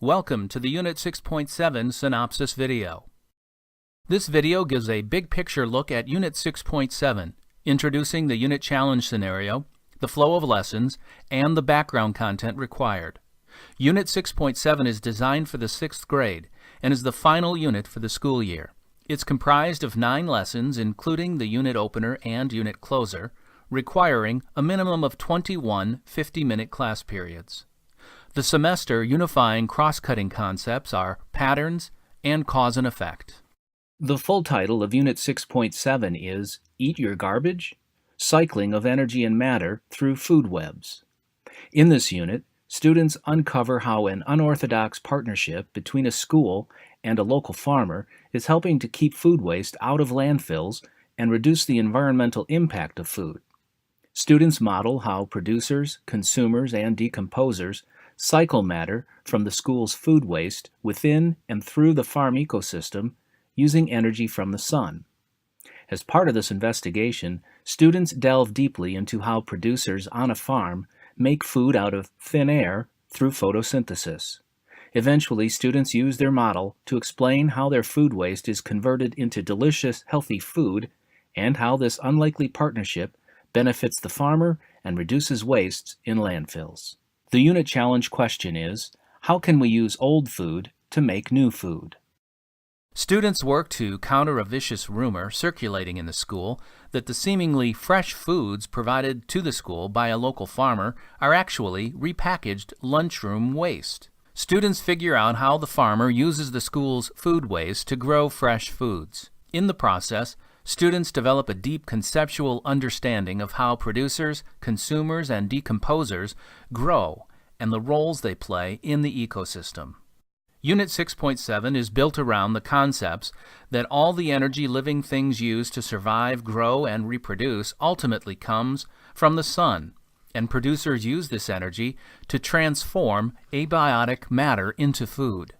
Welcome to the Unit 6.7 Synopsis video. This video gives a big picture look at Unit 6.7, introducing the unit challenge scenario, the flow of lessons, and the background content required. Unit 6.7 is designed for the 6th grade and is the final unit for the school year. It's comprised of 9 lessons, including the unit opener and unit closer, requiring a minimum of 21 50-minute class periods. The semester unifying cross-cutting concepts are patterns and cause and effect. The full title of Unit 6.7 is Eat Your Garbage? Cycling of Energy and Matter Through Food Webs. In this unit, students uncover how an unorthodox partnership between a school and a local farmer is helping to keep food waste out of landfills and reduce the environmental impact of food. Students model how producers, consumers, and decomposers cycle matter from the school's food waste within and through the farm ecosystem using energy from the sun. As part of this investigation, students delve deeply into how producers on a farm make food out of thin air through photosynthesis. Eventually, students use their model to explain how their food waste is converted into delicious, healthy food and how this unlikely partnership benefits the farmer and reduces wastes in landfills. The unit challenge question is, how can we use old food to make new food? Students work to counter a vicious rumor circulating in the school that the seemingly fresh foods provided to the school by a local farmer are actually repackaged lunchroom waste. Students figure out how the farmer uses the school's food waste to grow fresh foods. In the process, students develop a deep conceptual understanding of how producers, consumers, and decomposers grow and the roles they play in the ecosystem. Unit 6.7 is built around the concepts that all the energy living things use to survive, grow, and reproduce ultimately comes from the sun, and producers use this energy to transform abiotic matter into food.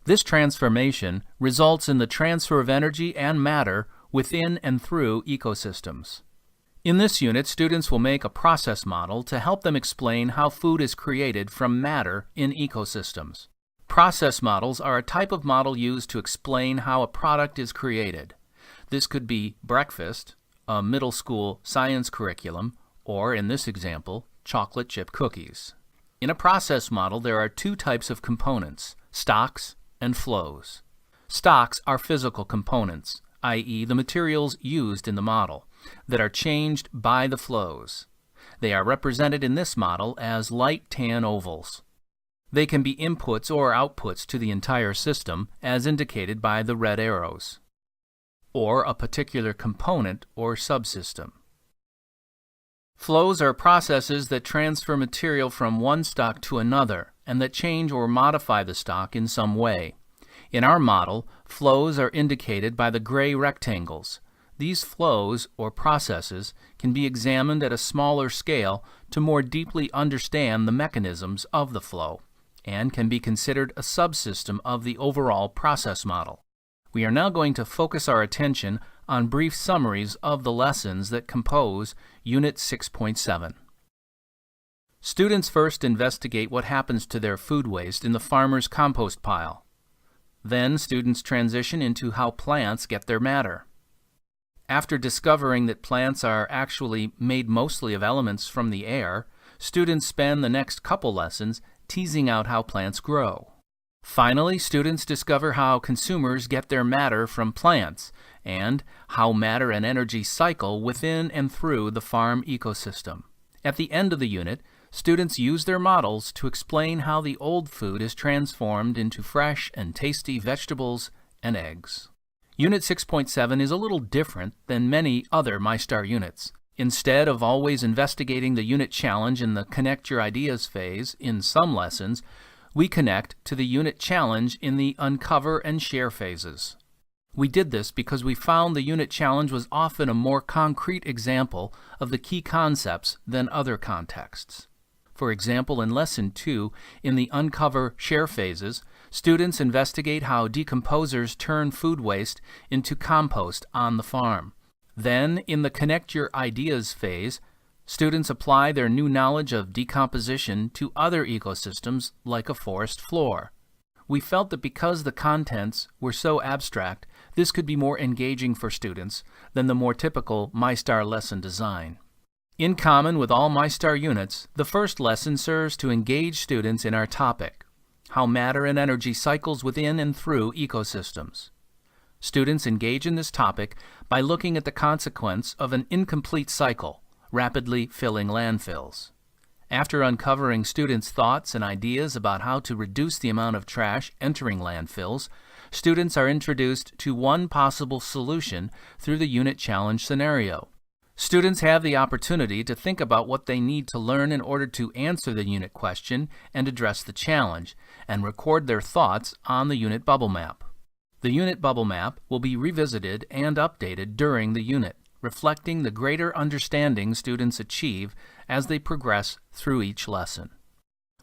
This transformation results in the transfer of energy and matter within and through ecosystems. In this unit, students will make a process model to help them explain how food is created from matter in ecosystems. Process models are a type of model used to explain how a product is created. This could be breakfast, a middle school science curriculum, or, in this example, chocolate chip cookies. In a process model, there are 2 types of components, stocks and flows. Stocks are physical components, i.e. the materials used in the model, that are changed by the flows. They are represented in this model as light tan ovals. They can be inputs or outputs to the entire system, as indicated by the red arrows, or a particular component or subsystem. Flows are processes that transfer material from one stock to another, and that change or modify the stock in some way. In our model, flows are indicated by the gray rectangles. These flows, or processes, can be examined at a smaller scale to more deeply understand the mechanisms of the flow, and can be considered a subsystem of the overall process model. We are now going to focus our attention on brief summaries of the lessons that compose Unit 6.7. Students first investigate what happens to their food waste in the farmer's compost pile. Then students transition into how plants get their matter. After discovering that plants are actually made mostly of elements from the air, students spend the next couple lessons teasing out how plants grow. Finally, students discover how consumers get their matter from plants and how matter and energy cycle within and through the farm ecosystem. At the end of the unit, students use their models to explain how the old food is transformed into fresh and tasty vegetables and eggs. Unit 6.7 is a little different than many other MyStar units. Instead of always investigating the unit challenge in the Connect Your Ideas phase in some lessons, we connect to the unit challenge in the Uncover and Share phases. We did this because we found the unit challenge was often a more concrete example of the key concepts than other contexts. For example, in Lesson 2, in the Uncover Share phases, students investigate how decomposers turn food waste into compost on the farm. Then, in the Connect Your Ideas phase, Students apply their new knowledge of decomposition to other ecosystems like a forest floor. We felt that because the contents were so abstract, this could be more engaging for students than the more typical MyStar lesson design. In common with all MyStar units, the first lesson serves to engage students in our topic, how matter and energy cycles within and through ecosystems. Students engage in this topic by looking at the consequence of an incomplete cycle, rapidly filling landfills. After uncovering students' thoughts and ideas about how to reduce the amount of trash entering landfills, students are introduced to one possible solution through the unit challenge scenario. Students have the opportunity to think about what they need to learn in order to answer the unit question and address the challenge, and record their thoughts on the unit bubble map. The unit bubble map will be revisited and updated during the unit, reflecting the greater understanding students achieve as they progress through each lesson.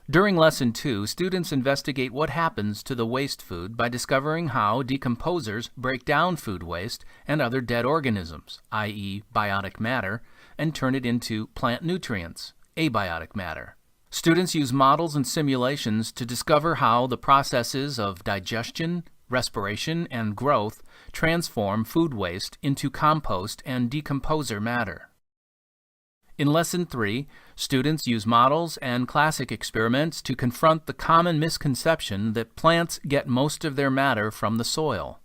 During Lesson 2, students investigate what happens to the waste food by discovering how decomposers break down food waste and other dead organisms, i.e. biotic matter, and turn it into plant nutrients, abiotic matter. Students use models and simulations to discover how the processes of digestion, respiration, and growth transform food waste into compost and decomposer matter. In Lesson 3, students use models and classic experiments to confront the common misconception that plants get most of their matter from the soil.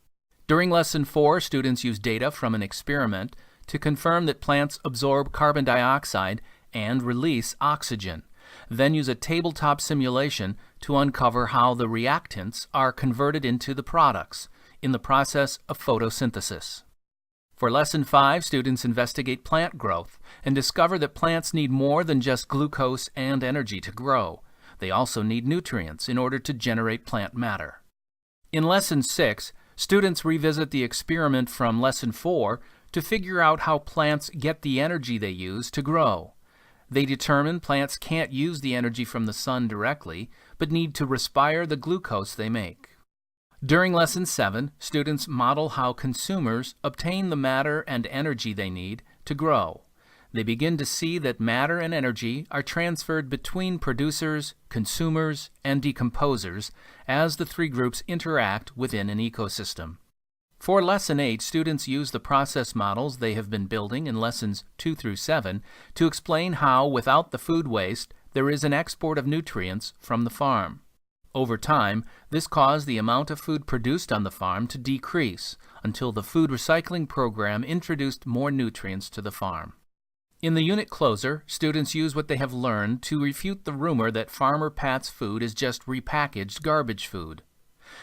During Lesson 4, students use data from an experiment to confirm that plants absorb carbon dioxide and release oxygen, then use a tabletop simulation to uncover how the reactants are converted into the products in the process of photosynthesis. For Lesson 5, students investigate plant growth and discover that plants need more than just glucose and energy to grow. They also need nutrients in order to generate plant matter. In Lesson 6, students revisit the experiment from Lesson 4 to figure out how plants get the energy they use to grow. They determine plants can't use the energy from the sun directly, but need to respire the glucose they make. During Lesson 7, students model how consumers obtain the matter and energy they need to grow. They begin to see that matter and energy are transferred between producers, consumers, and decomposers as the three groups interact within an ecosystem. For Lesson 8, students use the process models they have been building in Lessons 2 through 7 to explain how, without the food waste, there is an export of nutrients from the farm. Over time, this caused the amount of food produced on the farm to decrease until the food recycling program introduced more nutrients to the farm. In the unit closer, students use what they have learned to refute the rumor that Farmer Pat's food is just repackaged garbage food.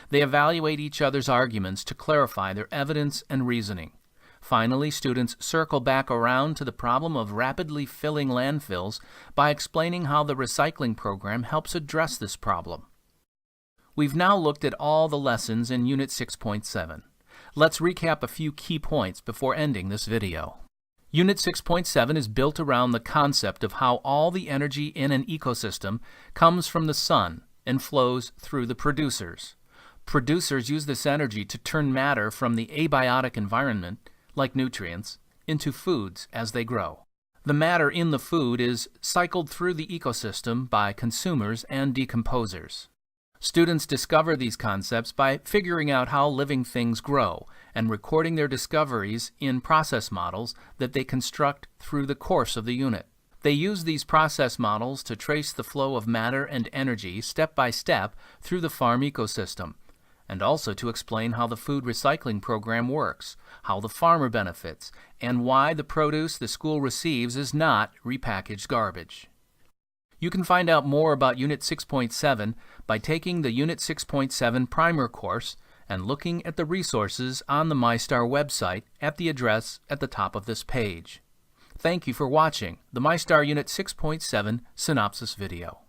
They evaluate each other's arguments to clarify their evidence and reasoning. Finally, students circle back around to the problem of rapidly filling landfills by explaining how the recycling program helps address this problem. We've now looked at all the lessons in Unit 6.7. Let's recap a few key points before ending this video. Unit 6.7 is built around the concept of how all the energy in an ecosystem comes from the sun and flows through the producers. Producers use this energy to turn matter from the abiotic environment, like nutrients, into foods as they grow. The matter in the food is cycled through the ecosystem by consumers and decomposers. Students discover these concepts by figuring out how living things grow and recording their discoveries in process models that they construct through the course of the unit. They use these process models to trace the flow of matter and energy step by step through the farm ecosystem, and also to explain how the food recycling program works, how the farmer benefits, and why the produce the school receives is not repackaged garbage. You can find out more about Unit 6.7 by taking the Unit 6.7 Primer course and looking at the resources on the MyStar website at the address at the top of this page. Thank you for watching the MyStar Unit 6.7 Synopsis video.